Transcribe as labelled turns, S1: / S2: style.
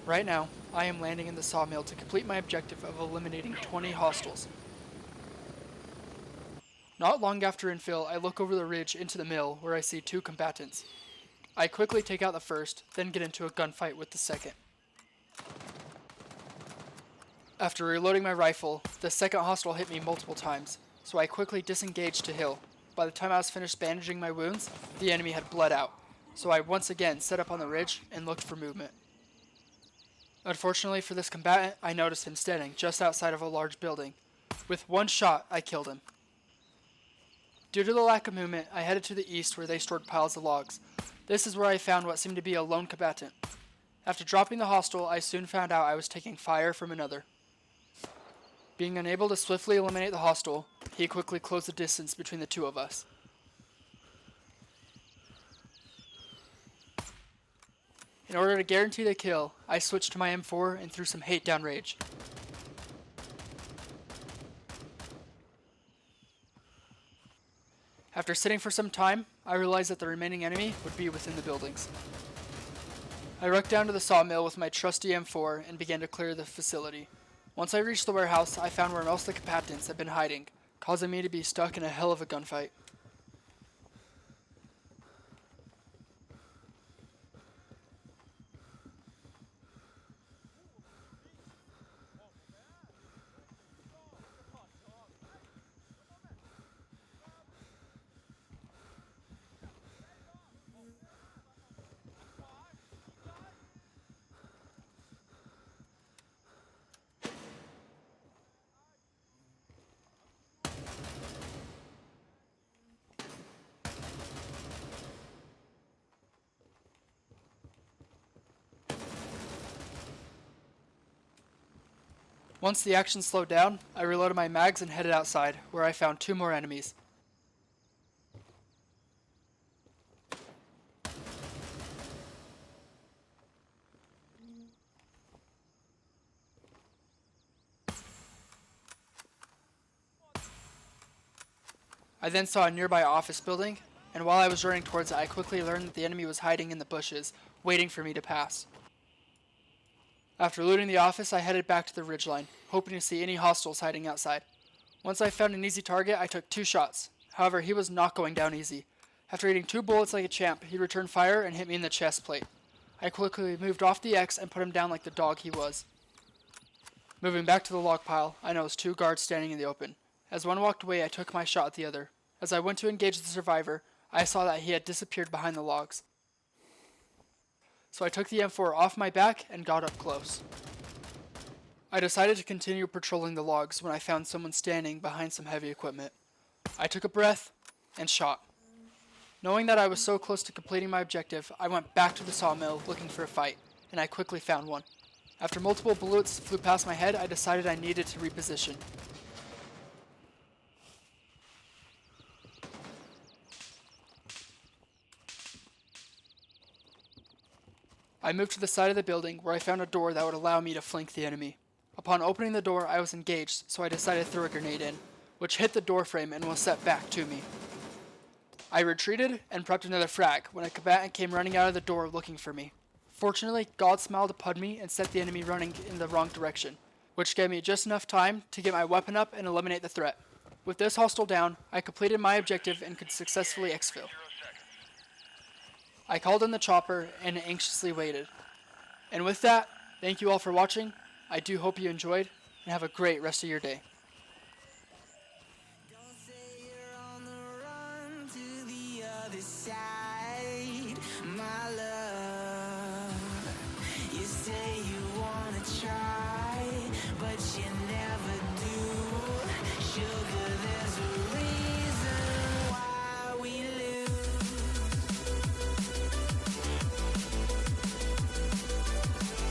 S1: Right now, I am landing in the Sawmill to complete my objective of eliminating 20 hostiles. Not long after infill, I look over the ridge into the mill where I see 2 combatants. I quickly take out the first, then get into a gunfight with the second. After reloading my rifle, the second hostile hit me multiple times, so I quickly disengaged to heal. By the time I was finished bandaging my wounds, the enemy had bled out, so I once again set up on the ridge and looked for movement. Unfortunately for this combatant, I noticed him standing just outside of a large building. With one shot, I killed him. Due to the lack of movement, I headed to the east where they stored piles of logs. This is where I found what seemed to be a lone combatant. After dropping the hostile, I soon found out I was taking fire from another. Being unable to swiftly eliminate the hostile, he quickly closed the distance between the two of us. In order to guarantee the kill, I switched to my M4 and threw some hate down rage. After sitting for some time, I realized that the remaining enemy would be within the buildings. I rucked down to the sawmill with my trusty M4 and began to clear the facility. Once I reached the warehouse, I found where most of the combatants had been hiding, causing me to be stuck in a hell of a gunfight. Once the action slowed down, I reloaded my mags and headed outside, where I found 2 more enemies. I then saw a nearby office building, and while I was running towards it, I quickly learned that the enemy was hiding in the bushes, waiting for me to pass. After looting the office, I headed back to the ridgeline, hoping to see any hostiles hiding outside. Once I found an easy target, I took 2 shots. However, he was not going down easy. After eating 2 bullets like a champ, he returned fire and hit me in the chest plate. I quickly moved off the X and put him down like the dog he was. Moving back to the log pile, I noticed 2 guards standing in the open. As one walked away, I took my shot at the other. As I went to engage the survivor, I saw that he had disappeared behind the logs. So I took the M4 off my back and got up close. I decided to continue patrolling the logs when I found someone standing behind some heavy equipment. I took a breath and shot. Knowing that I was so close to completing my objective, I went back to the sawmill looking for a fight, and I quickly found one. After multiple bullets flew past my head, I decided I needed to reposition. I moved to the side of the building where I found a door that would allow me to flank the enemy. Upon opening the door, I was engaged, so I decided to throw a grenade in, which hit the door frame and was set back to me. I retreated and prepped another frag when a combatant came running out of the door looking for me. Fortunately, God smiled upon me and set the enemy running in the wrong direction, which gave me just enough time to get my weapon up and eliminate the threat. With this hostile down, I completed my objective and could successfully exfil. I called in the chopper and anxiously waited. And with that, thank you all for watching. I do hope you enjoyed, and have a great rest of your day.
S2: Don't say you're on the run to the other side, my love. You say you wanna try, but you never